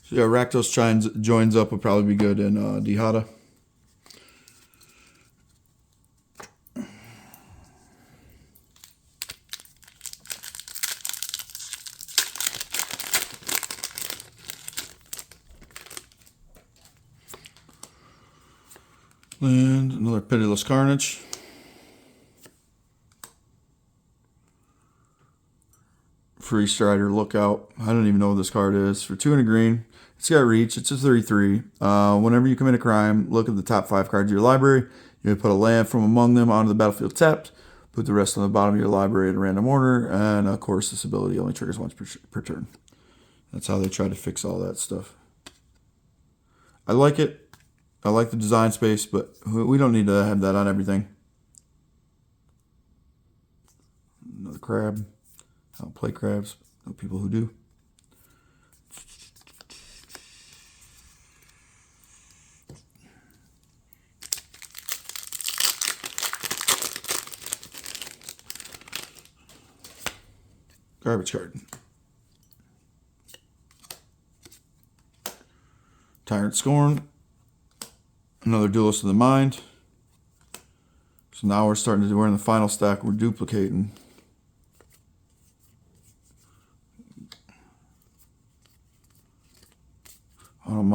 So yeah, Rakdos joins up would probably be good in W.a.D. And another Pitiless Carnage. Free Strider Lookout. I don't even know what this card is. For 2 and a green. It's got reach. It's a 33. Whenever you commit a crime, look at the top 5 cards of your library. You may put a land from among them onto the battlefield tapped. Put the rest on the bottom of your library in a random order. And of course, this ability only triggers once per turn. That's how they try to fix all that stuff. I like it. I like the design space, but we don't need to have that on everything. Another crab. I don't play crabs. I know people who do. Garbage card. Tyrant Scorn. Another Duelist of the Mind. So now we're starting to, we're in the final stack, we're duplicating.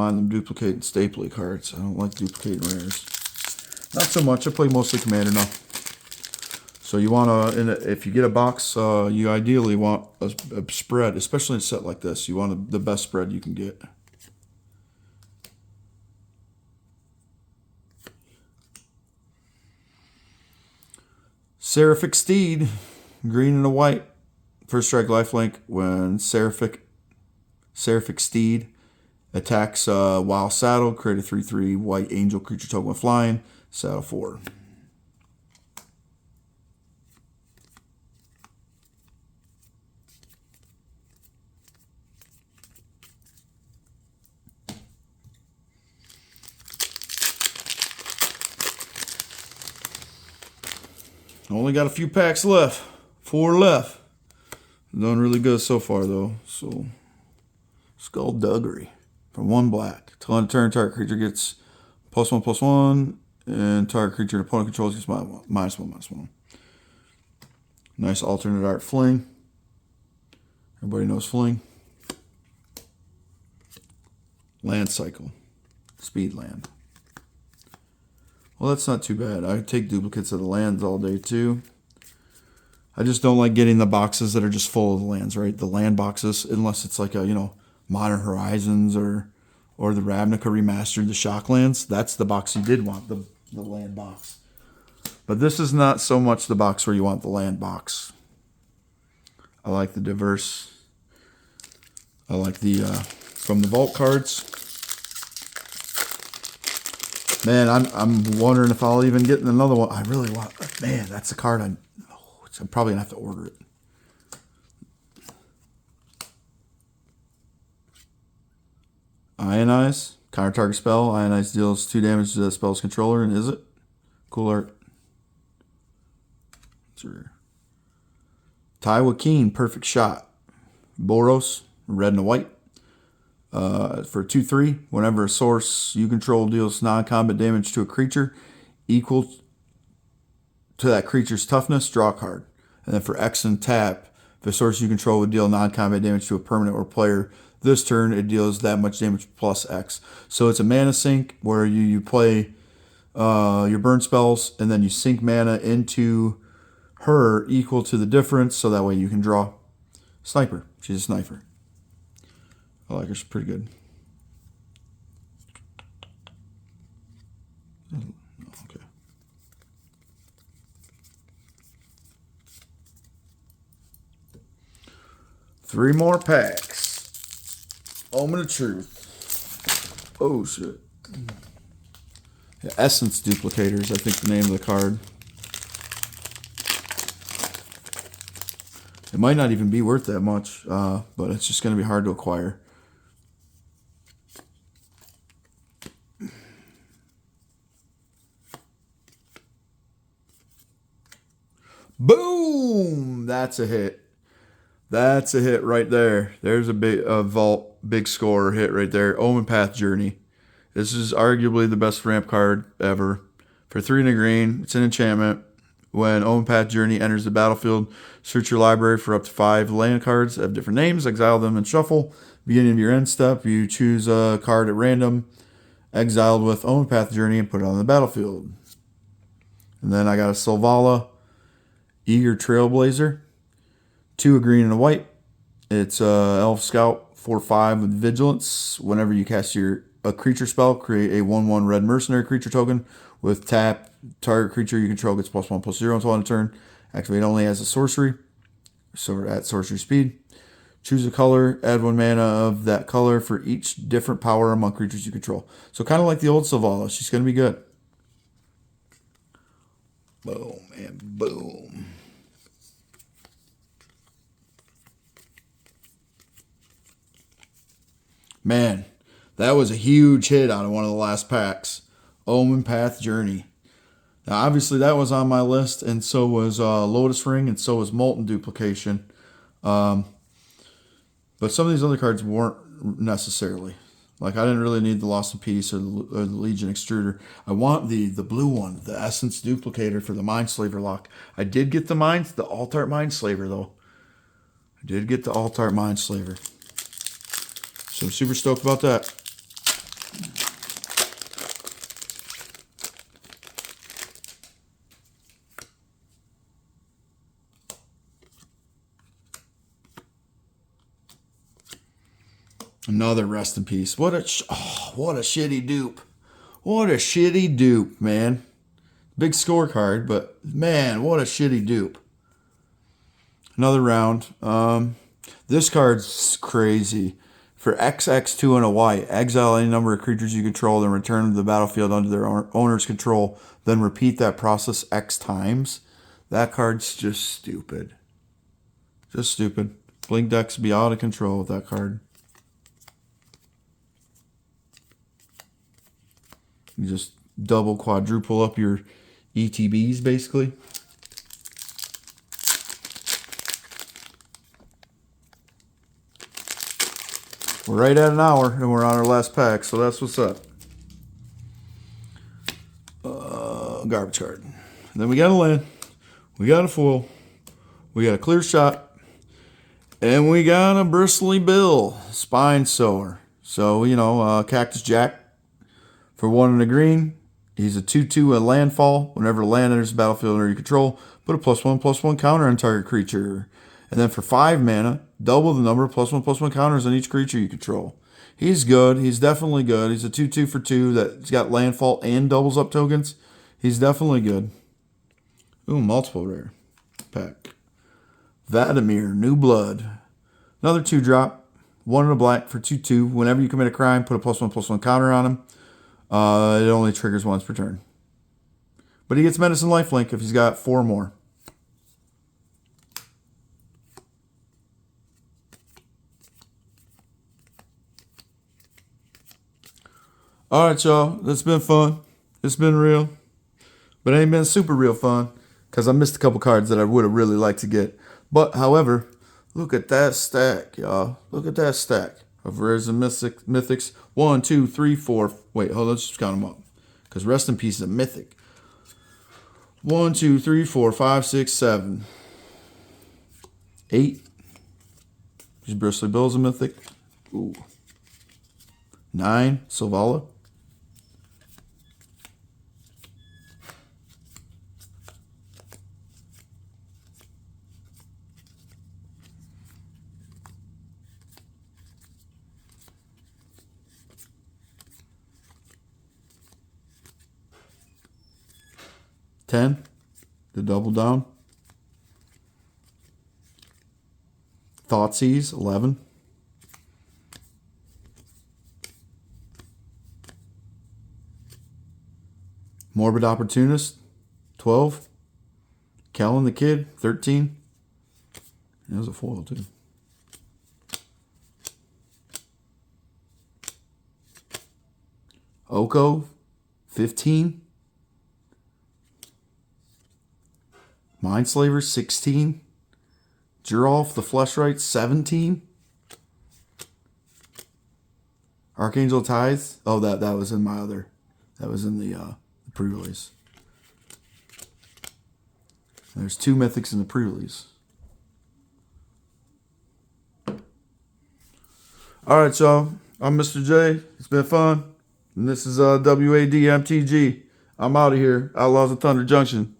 mind them duplicating stapley cards. I don't like duplicating rares. Not so much. I play mostly Commander now. So you want to, if you get a box, you ideally want a spread, especially in a set like this. You want the best spread you can get. Seraphic Steed, green and a white. First strike lifelink. When Seraphic Steed attacks while saddled, create a 3/3 white angel creature token with flying. Saddle 4. Only got a few packs left. 4 left. Done really good so far, though. So, Skullduggery for 1 black. Till end of turn, target creature gets +1/+1, and target creature and opponent controls gets -1/-1. Nice alternate art fling. Everybody knows fling. Land cycle. Speed land. Well, that's not too bad. I take duplicates of the lands all day, too. I just don't like getting the boxes that are just full of the lands, right? The land boxes, unless it's like a, Modern Horizons or the Ravnica Remastered, the Shocklands. That's the box you did want, the land box. But this is not so much the box where you want the land box. I like the diverse. I like the, from the vault cards. Man, I'm wondering if I'll even get another one. I really want. Man, that's a card I'm probably gonna have to order it. Ionize, counter target spell. Ionize deals 2 damage to the spell's controller, and is it? Cool art. Taiwa Keen, perfect shot. Boros, red and a white. For 2/3, whenever a source you control deals non-combat damage to a creature equal to that creature's toughness, draw a card. And then for X and tap, if a source you control would deal non-combat damage to a permanent or player, this turn it deals that much damage plus X. So it's a mana sink where you play your burn spells and then you sink mana into her equal to the difference, so that way you can draw. Sniper. She's a sniper. I like her. She's pretty good. Okay. Three more packs. Omen of Truth. Oh, shit. Yeah, Essence Duplicators, I think the name of the card. It might not even be worth that much, but it's just going to be hard to acquire. Boom! That's a hit. That's a hit right there. There's a vault big score hit right there. Omen Path Journey. This is arguably the best ramp card ever. For 3 and a green, it's an enchantment. When Omen Path Journey enters the battlefield, search your library for up to 5 land cards that have different names, exile them and shuffle. Beginning of your end step, you choose a card at random, exiled with Omen Path Journey, and put it on the battlefield. And then I got a Selvala Eager Trailblazer. 2 a green and a white. It's Elf Scout 4/5 with Vigilance. Whenever you cast a creature spell, create a 1/1 red mercenary creature token with tap. Target creature you control gets +1/+0 until end of turn. Activate only as a sorcery. So at sorcery speed. Choose a color. Add 1 mana of that color for each different power among creatures you control. So kind of like the old Selvala. She's going to be good. Boom and boom. Man, that was a huge hit out of one of the last packs. Omen Path Journey. Now, obviously, that was on my list, and so was Lotus Ring, and so was Molten Duplication. But some of these other cards weren't necessarily. Like, I didn't really need the Lost in Peace or the Legion Extruder. I want the blue one, the Essence Duplicator for the Mindslaver lock. I did get the Alt-Art Mindslaver, though. I did get the Alt-Art Mindslaver. So I'm super stoked about that. Another rest in peace. What a shitty dupe. What a shitty dupe, man. Big scorecard, but man, what a shitty dupe. Another round. This card's crazy. For XX2 and a white, exile any number of creatures you control, then return them to the battlefield under their owner's control, then repeat that process X times. That card's just stupid. Just stupid. Blink decks be out of control with that card. You just double, quadruple up your ETBs, basically. We're right at an hour, and we're on our last pack, so that's what's up. Garbage card. And then we got a land. We got a foil. We got a clear shot. And we got a bristly bill. Spine sower. So, you know, Cactus Jack. For 1 and a green, he's a 2/2 and landfall. Whenever land enters the battlefield under your control, put a +1/+1 counter on target creature. And then for 5 mana, double the number of +1/+1 counters on each creature you control. He's good. He's definitely good. He's a 2/2 for 2 that's got landfall and doubles up tokens. He's definitely good. Ooh, multiple rare pack. Vladimir, New Blood. Another 2-drop. 1 and a black for 2/2. Whenever you commit a crime, put a +1/+1 counter on him. It only triggers once per turn. But he gets Medicine Lifelink if he's got 4 more. Alright, y'all. That's been fun. It's been real. But it ain't been super real fun. Because I missed a couple cards that I would have really liked to get. But, however, look at that stack, y'all. Look at that stack of rares and mythics. 1, 2, 3, 4. Wait, hold on. Let's just count them up. Because Rest in Peace is a mythic. 1, 2, 3, 4, 5, 6, 7. 8. These Bristly Bill's a mythic. Ooh. 9. Silvala. 10, the double down. Thoughtseize, 11. Morbid Opportunist, 12. Kellen the Kid, 13. There's a foil too. Oko, 15. Mindslaver, 16. Jirolf the Fleshright, 17. Archangel Tithe. Oh, that was in my other. That was in the pre-release. There's 2 mythics in the pre-release. Alright, y'all. I'm Mr. J. It's been fun. And this is W.A.D. MTG. I'm out of here. Outlaws of Thunder Junction.